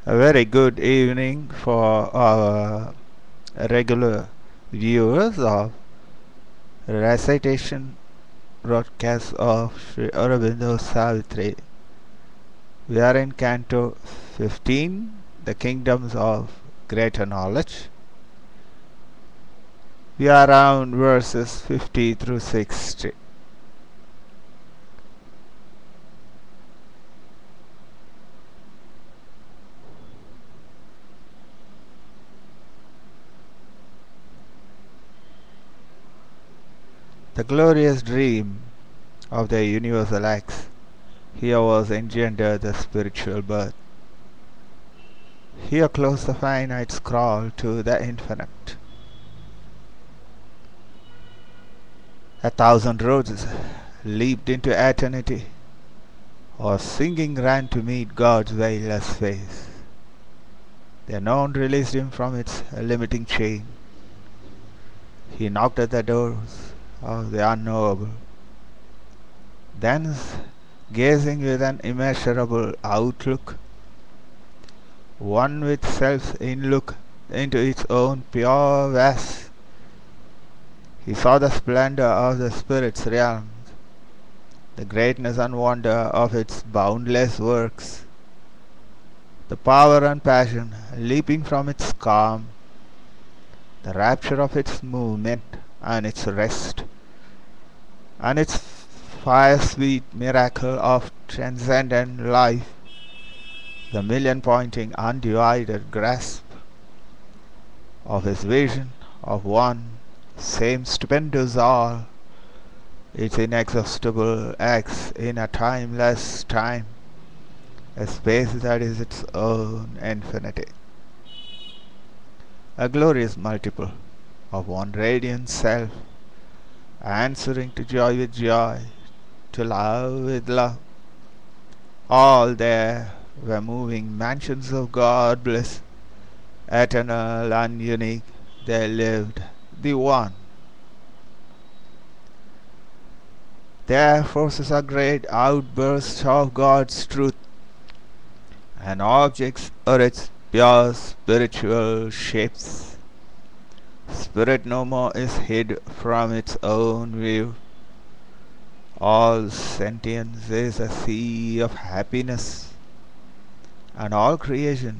A very good evening for our regular viewers of recitation broadcast of Sri Aurobindo Savitri. We are in Canto 15, The Kingdoms of Greater Knowledge. We are around verses 50 through 60. The glorious dream of the universal acts. Here was engendered the spiritual birth. Here closed the finite scroll to the infinite. A thousand roses leaped into eternity, or singing ran to meet God's veilless face. The known released him from its limiting chain. He knocked at the doors of the unknowable. Thence, gazing with an immeasurable outlook, one with self's inlook into its own pure vast, he saw the splendor of the spirit's realms, the greatness and wonder of its boundless works, the power and passion leaping from its calm, the rapture of its movement and its rest, and its fire-sweet miracle of transcendent life, the million-pointing undivided grasp of his vision of one same stupendous all, its inexhaustible acts in a timeless time, a space that is its own infinity, a glorious multiple of one radiant self, answering to joy with joy, to love with love. All there were moving mansions of God bliss, eternal and unique, there lived the One. Their forces are great outbursts of God's truth, and objects are its pure spiritual shapes. Spirit no more is hid from its own view. All sentience is a sea of happiness, and all creation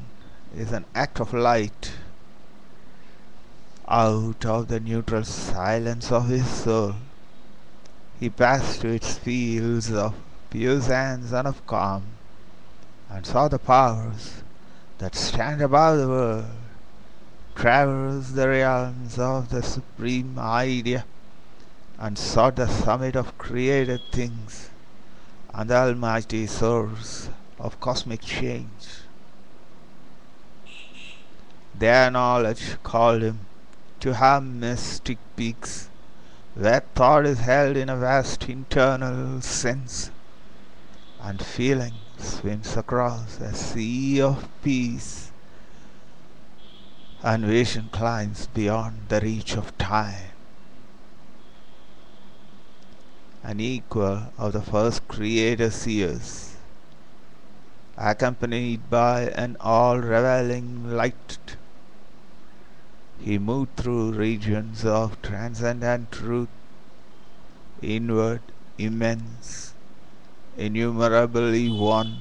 is an act of light. Out of the neutral silence of his soul, he passed to its fields of puissance and of calm, and saw the powers that stand above the world traverse the realms of the supreme idea, and sought the summit of created things and the almighty source of cosmic change. Their knowledge called him to have mystic peaks, where thought is held in a vast internal sense, and feeling swims across a sea of peace, and vision climbs beyond the reach of time. An equal of the first creator seers, accompanied by an all-revealing light, he moved through regions of transcendent truth, inward, immense, innumerably one.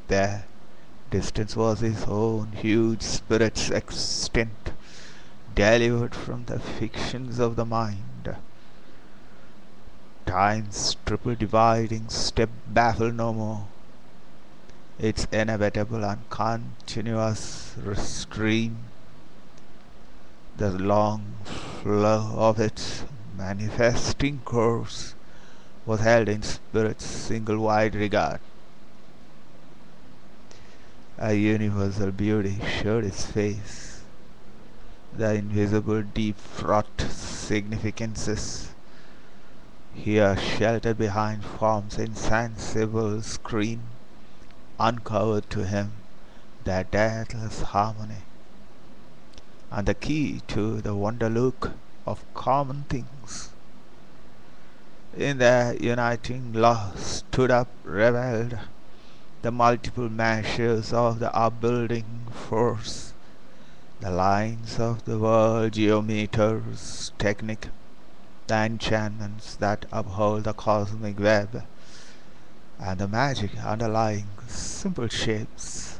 There, distance was his own huge spirit's extent, delivered from the fictions of the mind. Time's triple dividing step baffled no more. Its inevitable and continuous stream, the long flow of its manifesting course, was held in spirit's single-wide regard. A universal beauty showed its face, the invisible deep-fraught significances here sheltered behind form's insensible screen, uncovered to him their deathless harmony, and the key to the wonder look of common things. In their uniting law stood up revealed the multiple measures of the upbuilding force, the lines of the world geometers' technique, the enchantments that uphold the cosmic web, and the magic underlying simple shapes.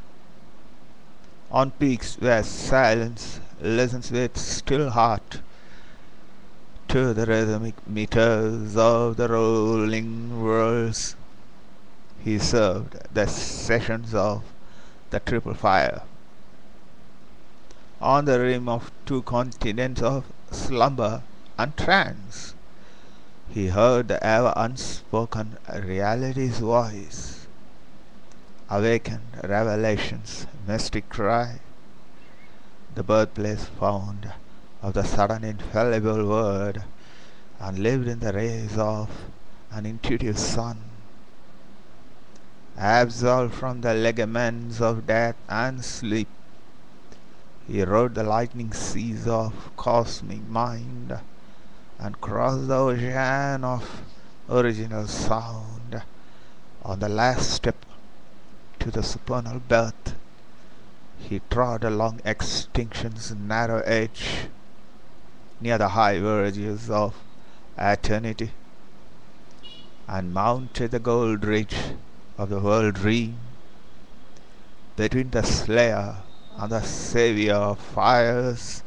On peaks where silence listens with still heart to the rhythmic meters of the rolling worlds, he served the sessions of the triple fire. On the rim of two continents of slumber and trance, he heard the ever unspoken reality's voice, awakened revelation's mystic cry, the birthplace found of the sudden infallible word, and lived in the rays of an intuitive sun. Absolved from the ligaments of death and sleep, he rode the lightning seas of cosmic mind and crossed the ocean of original sound. On the last step to the supernal birth, he trod along extinction's narrow edge, near the high verges of eternity, and mounted the gold ridge of the world dream. Between the slayer and the savior of fires,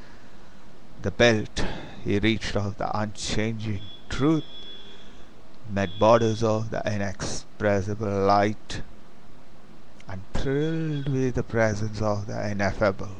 the belt he reached of the unchanging truth met borders of the inexpressible light, and thrilled with the presence of the ineffable.